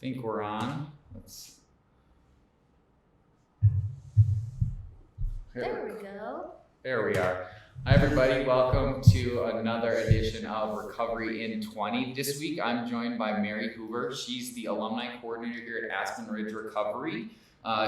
think we're on. There we go. There we are. Hi everybody, welcome to another edition of Recovery in 20. This week I'm joined by Mary Hoover. She's the Alumni Coordinator here at AspenRidge Recovery.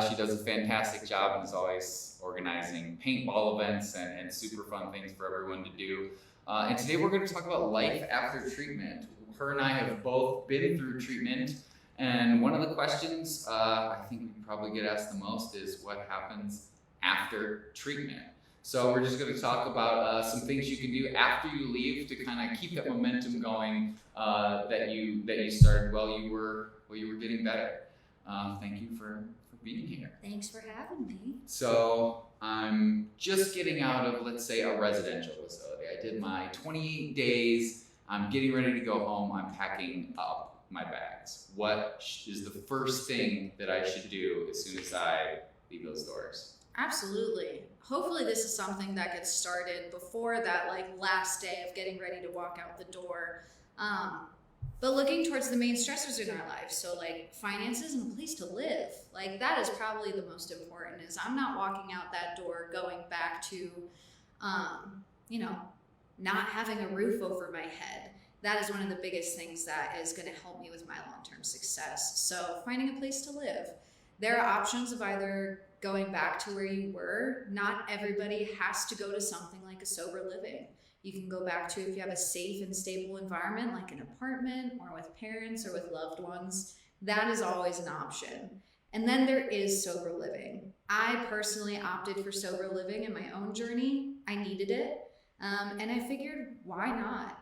She does a fantastic job and is always organizing paintball events and super fun things for everyone to do. And today we're going to talk about life after treatment. Her and I have both been through treatment, and one of the questions I think we probably get asked the most is what happens after treatment. So we're just going to talk about some things you can do after you leave to kind of keep that momentum going that you started while you were getting better. Thank you for being here. Thanks for having me. So I'm just getting out of, let's say, a residential facility. I did my 28 days. I'm getting ready to go home. I'm packing up my bags. What is the first thing that I should do as soon as I leave those doors? Absolutely. Hopefully this is something that gets started before that last day of getting ready to walk out the door. But looking towards the main stressors in our lives, so finances and a place to live, that is probably the most important. Is I'm not walking out that door going back to, not having a roof over my head. That is one of the biggest things that is going to help me with my long-term success. So finding a place to live. There are options of either going back to where you were. Not everybody has to go to something like a sober living. You can go back to, if you have a safe and stable environment, like an apartment or with parents or with loved ones, that is always an option. And then there is sober living. I personally opted for sober living in my own journey. I needed it. And I figured, why not?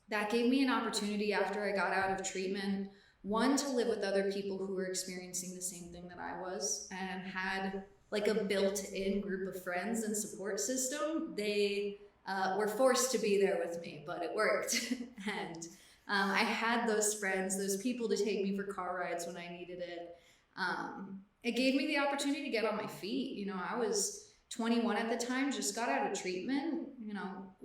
That gave me an opportunity after I got out of treatment, one, to live with other people who were experiencing the same thing that I was and had a built-in group of friends and support system. They were forced to be there with me, but it worked. And I had those friends, those people to take me for car rides when I needed it. It gave me the opportunity to get on my feet. I was 21 at the time, just got out of treatment,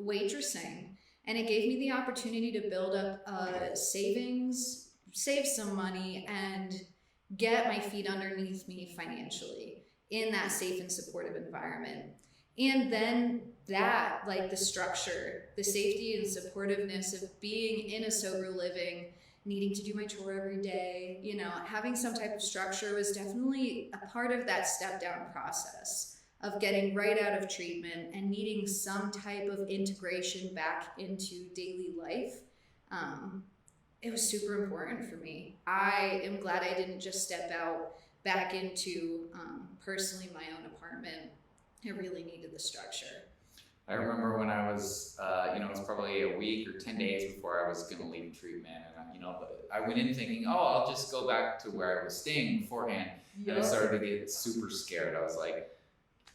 waitressing. And it gave me the opportunity to build up savings, save some money, and get my feet underneath me financially in that safe and supportive environment. And then that, the structure, the safety and supportiveness of being in a sober living, needing to do my chore every day, having some type of structure was definitely a part of that step down process of getting right out of treatment and needing some type of integration back into daily life. It was super important for me. I am glad I didn't just step out back into personally my own apartment. I really needed the structure. I remember when I was, it was probably a week or 10 days before I was going to leave treatment. And, I went in thinking, I'll just go back to where I was staying beforehand. Yep. And I started to get super scared. I was like,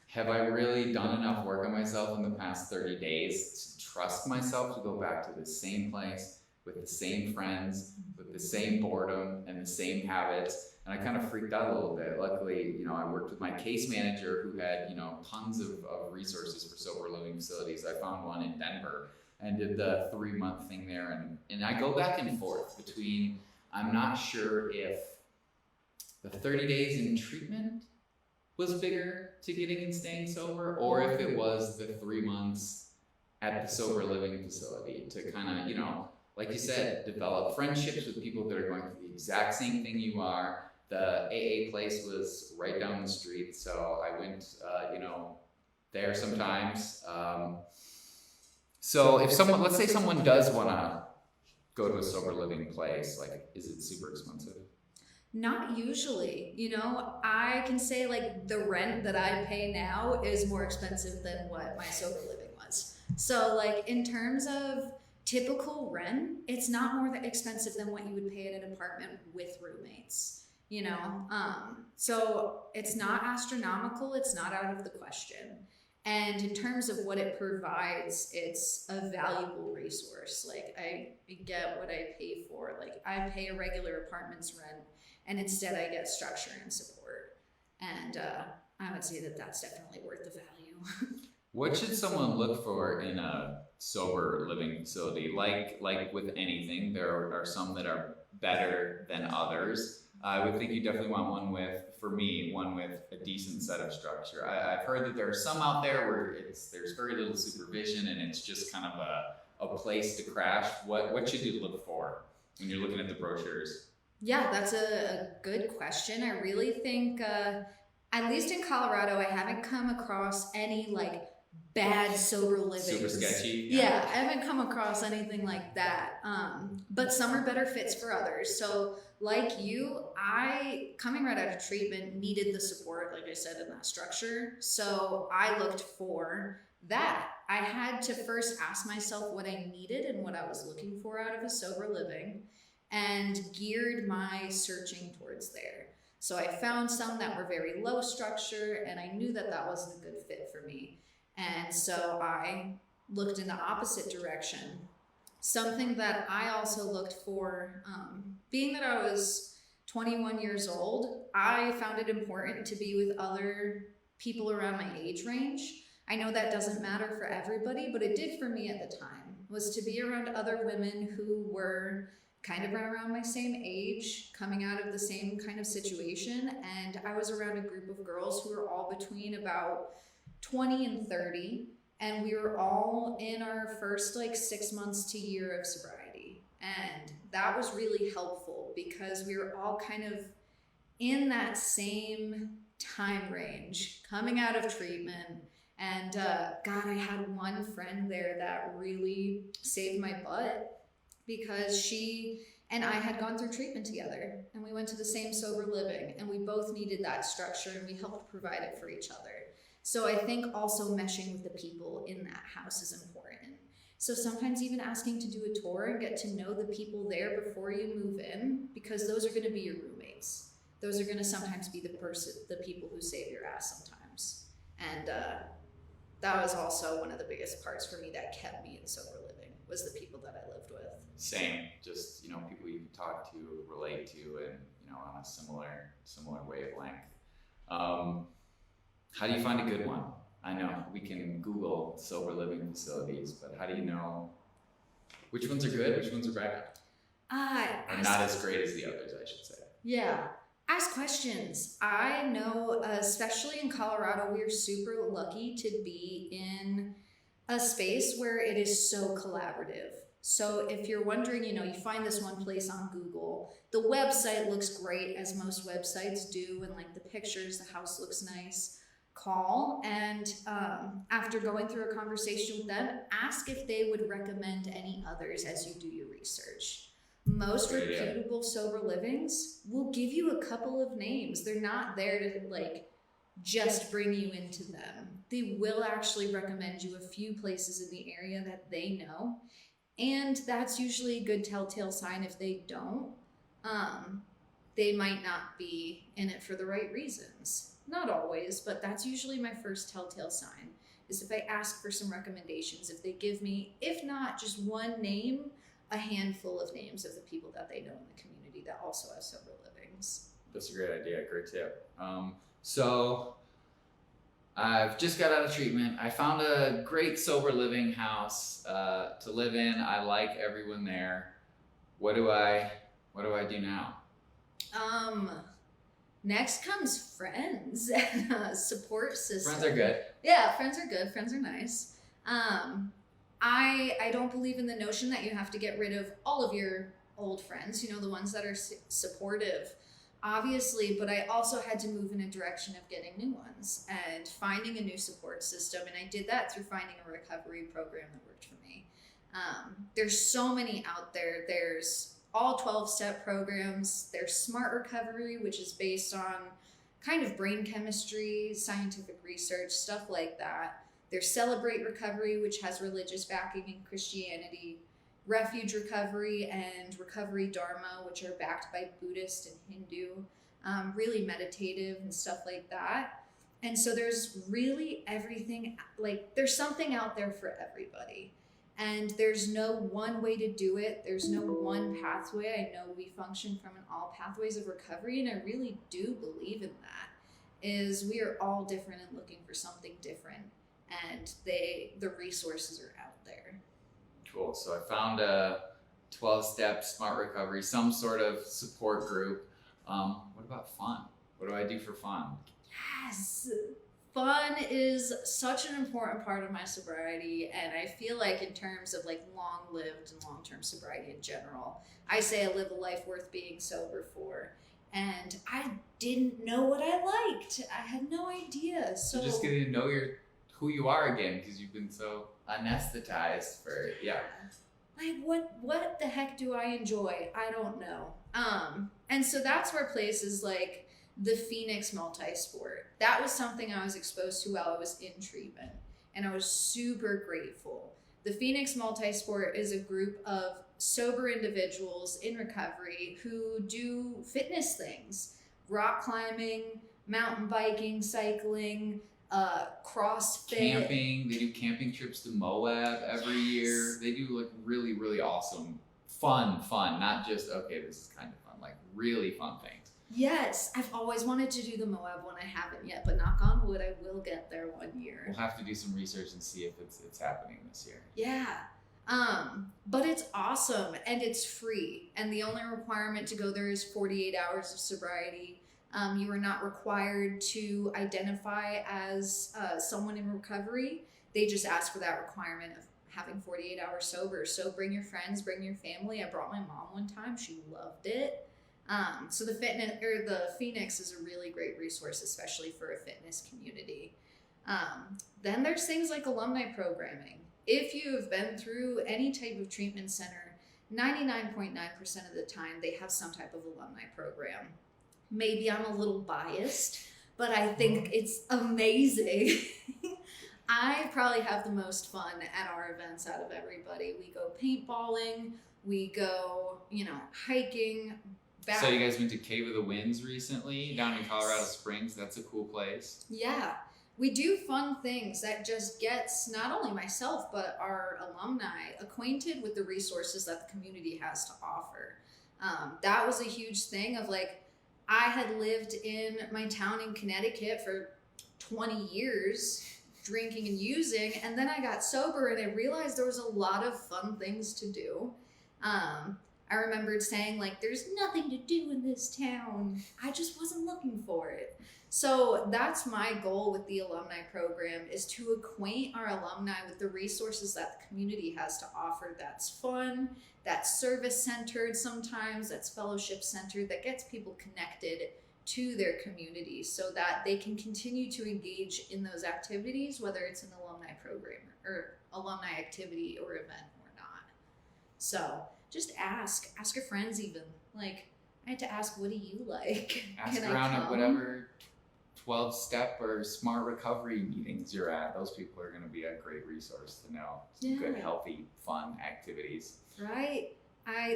have I really done enough work on myself in the past 30 days to trust myself to go back to the same place with the same friends, with the same boredom and the same habits? And I kind of freaked out a little bit. Luckily, I worked with my case manager who had, tons of resources for sober living facilities. I found one in Denver and did the 3-month thing there. And I go back and forth between, I'm not sure if the 30 days in treatment was bigger to getting and staying sober, or if it was the 3 months at the sober living facility to kind of, like you said, develop friendships with people that are going through the exact same thing you are. The AA place was right down the street, so I went, there sometimes. So if someone, let's say someone does want to go to a sober living place, is it super expensive? Not usually. I can say the rent that I pay now is more expensive than what my sober living was. So in terms of typical rent, it's not more expensive than what you would pay at an apartment with roommates, so it's not astronomical. It's not out of the question. And in terms of what it provides, it's a valuable resource. I get what I pay for. I pay a regular apartment's rent, and instead I get structure and support. And I would say that that's definitely worth the value. What should someone look for in a sober living facility? Like with anything, there are some that are better than others. I would think you definitely want one with a decent set of structure. I've heard that there are some out there where there's very little supervision and it's just kind of a place to crash. What should you look for when you're looking at the brochures? Yeah, that's a good question. I really think, at least in Colorado, I haven't come across any like bad sober living. Super sketchy. Yeah, I haven't come across anything like that. But some are better fits for others. So like you, coming right out of treatment, needed the support, like I said, in that structure. So I looked for that. I had to first ask myself what I needed and what I was looking for out of a sober living, and geared my searching towards there. So I found some that were very low structure, and I knew that that wasn't a good fit for me. And so I looked in the opposite direction. Something that I also looked for, being that I was 21 years old, I found it important to be with other people around my age range. I know that doesn't matter for everybody, but it did for me at the time, was to be around other women who were kind of around my same age, coming out of the same kind of situation. And I was around a group of girls who were all between about 20 and 30. And we were all in our first like 6 months to year of sobriety. And that was really helpful because we were all kind of in that same time range, coming out of treatment. And God, I had one friend there that really saved my butt, because she and I had gone through treatment together, and we went to the same sober living, and we both needed that structure, and we helped provide it for each other. So I think also meshing with the people in that house is important. So sometimes even asking to do a tour and get to know the people there before you move in, because those are going to be your roommates. Those are going to sometimes be the people who save your ass sometimes. And that was also one of the biggest parts for me that kept me in sober living, was the people that I lived with. Same, just, people you can talk to, relate to, and, on a similar wavelength. How do you find a good one? I know we can Google sober living facilities, but how do you know which ones are good, which ones are bad? Or not as great as the others, I should say. Yeah. Ask questions. I know, especially in Colorado, we're super lucky to be in a space where it is so collaborative. So if you're wondering, you find this one place on Google, the website looks great, as most websites do, and like the pictures, the house looks nice. Call, and after going through a conversation with them, ask if they would recommend any others as you do your research. Most reputable sober livings will give you a couple of names. They're not there to just bring you into them. They will actually recommend you a few places in the area that they know. And that's usually a good telltale sign. If they don't, they might not be in it for the right reasons. Not always, but that's usually my first telltale sign, is if I ask for some recommendations, if they give me, if not just one name, a handful of names of the people that they know in the community that also have sober livings. That's a great idea, great tip. So I've just got out of treatment. I found a great sober living house to live in. I like everyone there. What do I do now? Next comes friends and support system. Friends are good. Yeah, friends are good. Friends are nice. I don't believe in the notion that you have to get rid of all of your old friends, the ones that are supportive, obviously, but I also had to move in a direction of getting new ones and finding a new support system. And I did that through finding a recovery program that worked for me. There's so many out there. There's all 12-step programs. There's Smart Recovery, which is based on kind of brain chemistry, scientific research, stuff like that. There's Celebrate Recovery, which has religious backing in Christianity. Refuge Recovery and Recovery Dharma, which are backed by Buddhist and Hindu, really meditative and stuff like that. And so there's really everything, there's something out there for everybody. And there's no one way to do it. There's no one pathway. I know we function from all pathways of recovery, and I really do believe in that, is we are all different and looking for something different. And the resources are out there. Cool. So I found a 12-step smart recovery, some sort of support group. What about fun? What do I do for fun? Yes. Fun is such an important part of my sobriety, and I feel like in terms of like long-lived and long-term sobriety in general, I say I live a life worth being sober for. And I didn't know what I liked. I had no idea. So you're just getting to know who you are again, because you've been so anesthetized for like what the heck do I enjoy? I don't know. And so that's where places like the Phoenix Multisport, that was something I was exposed to while I was in treatment, and I was super grateful. The Phoenix Multisport is a group of sober individuals in recovery who do fitness things, rock climbing, mountain biking, cycling, CrossFit. Camping. They do camping trips to Moab every year. They do like really, really awesome, fun, not just, okay, this is kind of fun, like really fun things. Yes, I've always wanted to do the Moab one. I haven't yet, but knock on wood, I will get there one year. We'll have to do some research and see if it's happening this year. Yeah. But it's awesome and it's free. And the only requirement to go there is 48 hours of sobriety. You are not required to identify as someone in recovery. They just ask for that requirement of having 48 hours sober. So bring your friends, bring your family. I brought my mom one time. She loved it. So the Phoenix is a really great resource, especially for a fitness community. Then there's things like alumni programming. If you have been through any type of treatment center, 99.9% of the time they have some type of alumni program. Maybe I'm a little biased, but I think it's amazing. I probably have the most fun at our events out of everybody. We go paintballing, we go, hiking. So you guys went to Cave of the Winds recently down in Colorado Springs. That's a cool place. Yeah. We do fun things that just gets not only myself, but our alumni acquainted with the resources that the community has to offer. That was a huge thing of like, I had lived in my town in Connecticut for 20 years, drinking and using, and then I got sober and I realized there was a lot of fun things to do. I remembered saying like, there's nothing to do in this town. I just wasn't looking for it. So that's my goal with the alumni program, is to acquaint our alumni with the resources that the community has to offer. That's fun, that's service centered sometimes, that's fellowship centered, that gets people connected to their community so that they can continue to engage in those activities, whether it's an alumni program or alumni activity or event or not. So just ask your friends even. Like, I had to ask, what do you like? Ask around at whatever 12-step or smart recovery meetings you're at. Those people are going to be a great resource to know some good, healthy, fun activities. Right.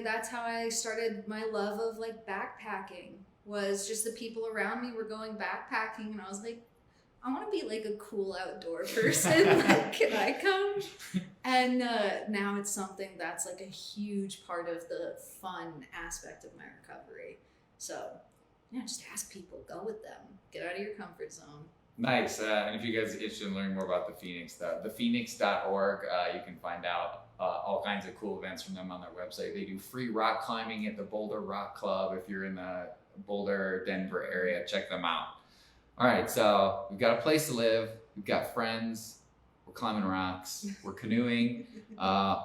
That's how I started my love of like backpacking, was just the people around me were going backpacking and I was like, I want to be like a cool outdoor person. Like, can I come? And now it's something that's like a huge part of the fun aspect of my recovery. So yeah, just ask people, go with them, get out of your comfort zone. Nice. And if you guys are interested in learning more about the Phoenix, thephoenix.org, you can find out all kinds of cool events from them on their website. They do free rock climbing at the Boulder Rock Club. If you're in the Boulder, Denver area, check them out. All right, so we've got a place to live, we've got friends, we're climbing rocks, we're canoeing.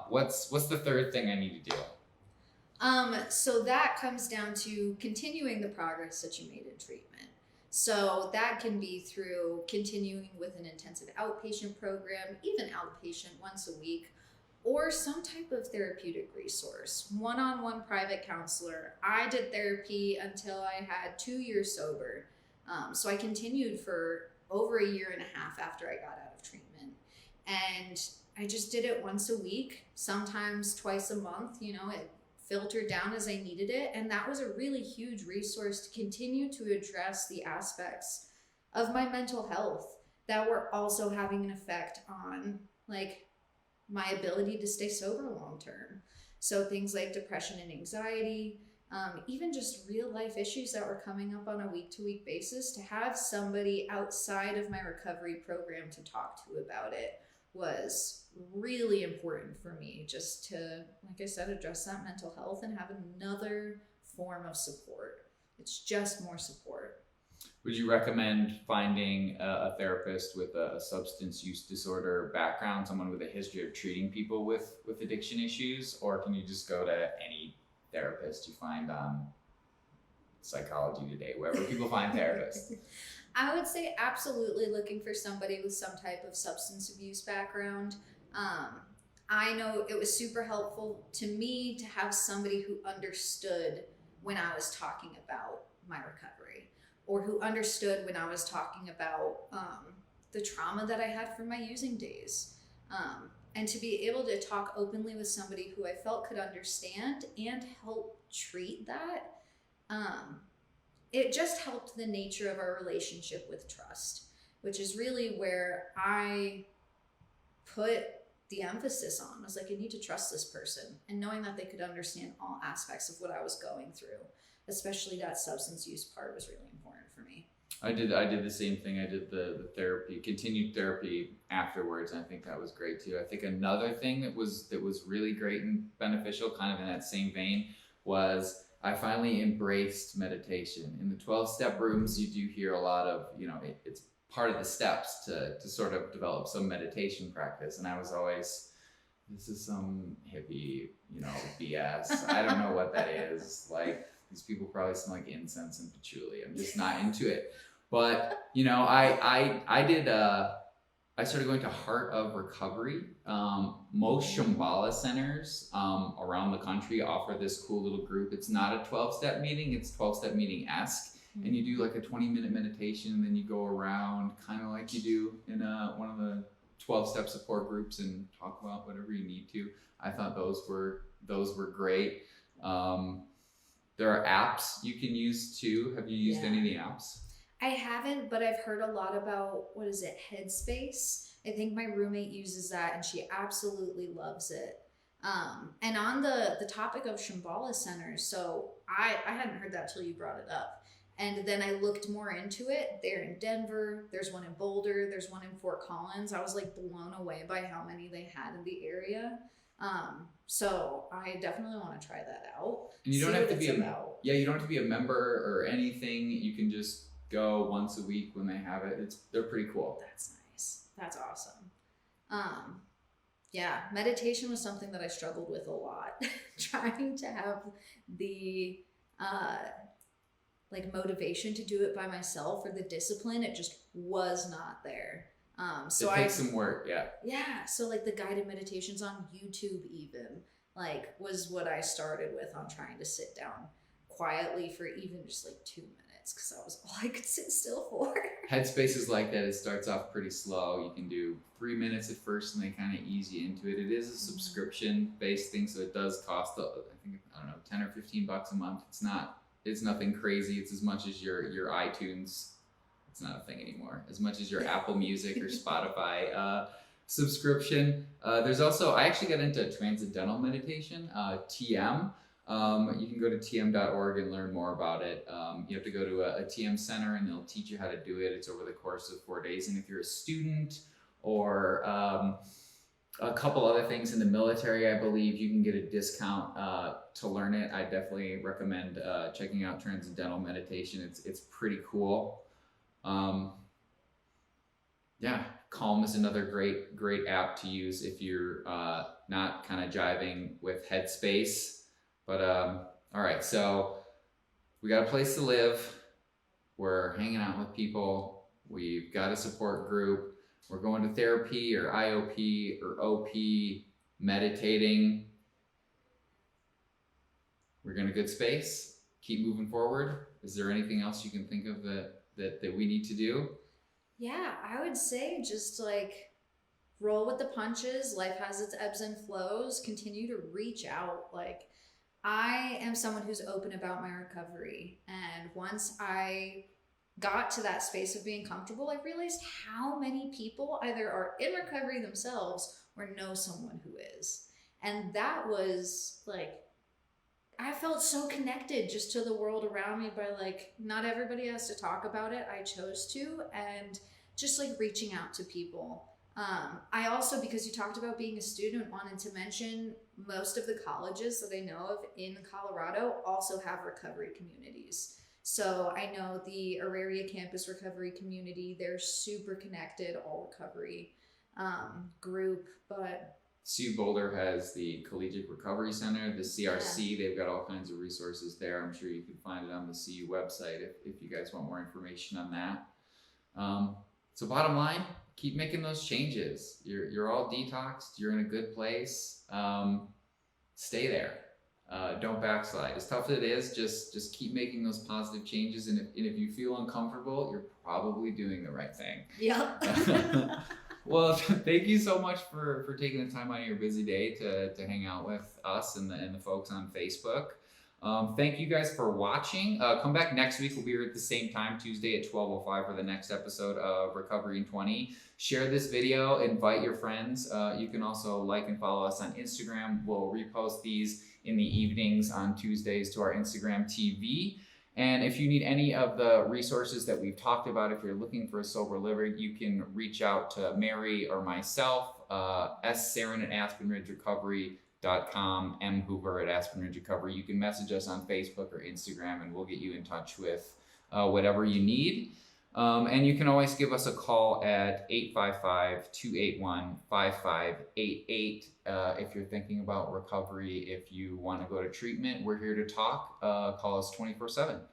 What's the third thing I need to do? So that comes down to continuing the progress that you made in treatment. So that can be through continuing with an intensive outpatient program, even outpatient once a week, or some type of therapeutic resource. One-on-one private counselor. I did therapy until I had 2 years sober. So I continued for over a year and a half after I got out of treatment. And I just did it once a week, sometimes twice a month. It filtered down as I needed it. And that was a really huge resource to continue to address the aspects of my mental health that were also having an effect on like my ability to stay sober long term. So things like depression and anxiety, even just real life issues that were coming up on a week-to-week basis, to have somebody outside of my recovery program to talk to about it was really important for me, just to, like I said, address that mental health and have another form of support. It's just more support. Would you recommend finding a therapist with a substance use disorder background, someone with a history of treating people with addiction issues, or can you just go to any therapist you find on Psychology Today, wherever people find therapists? I would say absolutely looking for somebody with some type of substance abuse background. I know it was super helpful to me to have somebody who understood when I was talking about my recovery, or who understood when I was talking about the trauma that I had from my using days. And to be able to talk openly with somebody who I felt could understand and help treat that, it just helped the nature of our relationship with trust, which is really where I put the emphasis on. I was like, I need to trust this person, and knowing that they could understand all aspects of what I was going through, especially that substance use part, was really important for me. I did the same thing. I did the therapy, continued therapy afterwards, and I think that was great too. I think another thing that was really great and beneficial, kind of in that same vein, was I finally embraced meditation. In the 12-step rooms, you do hear a lot of, it's part of the steps to sort of develop some meditation practice. And I was always, this is some hippie, BS. I don't know what that is. Like, these people probably smell like incense and patchouli. I'm just not into it. But, I started going to Heart of Recovery. Most Shambhala centers around the country offer this cool little group. It's not a 12-step meeting, it's 12-step meeting-esque. Mm-hmm. And you do like a 20-minute meditation, and then you go around kind of like you do in one of the 12-step support groups and talk about whatever you need to. I thought those were great. There are apps you can use too. Have you used any of the apps? I haven't, but I've heard a lot about, what is it, Headspace? I think my roommate uses that, and she absolutely loves it. And on the topic of Shambhala centers, so I hadn't heard that till you brought it up. And then I looked more into it. They're in Denver, there's one in Boulder, there's one in Fort Collins. I was like blown away by how many they had in the area. So I definitely want to try that out. And you don't have to be you don't have to be a member or anything. You can just go once a week when they have it. They're pretty cool. That's nice. That's awesome. Yeah, meditation was something that I struggled with a lot. Trying to have the motivation to do it by myself, or the discipline, it just was not there. So it takes some work, yeah. Yeah, so like the guided meditations on YouTube even, was what I started with, on trying to sit down quietly for even just 2 minutes, because that was all I could sit still for. Headspace is like that. It starts off pretty slow. You can do 3 minutes at first, and they kind of ease you into it. It is a subscription-based thing, so it does cost, I don't know, 10 or 15 bucks a month. It's nothing crazy. It's as much as your iTunes. It's not a thing anymore. As much as your Apple Music or Spotify subscription. There's also, I actually got into Transcendental Meditation, TM. You can go to tm.org and learn more about it. You have to go to a TM center, and they'll teach you how to do it. It's over the course of 4 days. And if you're a student or a couple other things in the military, I believe you can get a discount to learn it. I definitely recommend checking out Transcendental Meditation. It's pretty cool. Calm is another great app to use if you're not kind of jiving with Headspace. But all right, so we got a place to live. We're hanging out with people. We've got a support group. We're going to therapy or IOP or OP, meditating. We're in a good space. Keep moving forward. Is there anything else you can think of that we need to do? Yeah, I would say just roll with the punches. Life has its ebbs and flows. Continue to reach out. I am someone who's open about my recovery. And once I got to that space of being comfortable, I realized how many people either are in recovery themselves or know someone who is. And that was I felt so connected just to the world around me by not everybody has to talk about it. I chose to, and just reaching out to people I also, because you talked about being a student, wanted to mention most of the colleges that I know of in Colorado also have recovery communities. So I know the Auraria Campus Recovery Community, they're super connected, all recovery group, but CU Boulder has the Collegiate Recovery Center, the CRC, they've got all kinds of resources there. I'm sure you can find it on the CU website if you guys want more information on that. So bottom line, keep making those changes. You're all detoxed, you're in a good place. Stay there. Don't backslide. As tough as it is, just keep making those positive changes. And if you feel uncomfortable, you're probably doing the right thing. Yep. Well, thank you so much for taking the time out of your busy day to hang out with us and the folks on Facebook. Thank you guys for watching. Come back next week. We'll be here at the same time, Tuesday at 12:05 for the next episode of Recovery in 20. Share this video, invite your friends. You can also like and follow us on Instagram. We'll repost these in the evenings on Tuesdays to our Instagram TV. And if you need any of the resources that we've talked about, if you're looking for a sober liver, you can reach out to Mary or myself, Sarin at AspenRidgeRecovery.com, Hoover at AspenRidge Recovery. You can message us on Facebook or Instagram and we'll get you in touch with whatever you need. And you can always give us a call at 855-281-5588 if you're thinking about recovery. If you want to go to treatment, we're here to talk. Call us 24/7.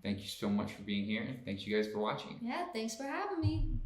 Thank you so much for being here. Thanks you guys for watching. Yeah, thanks for having me.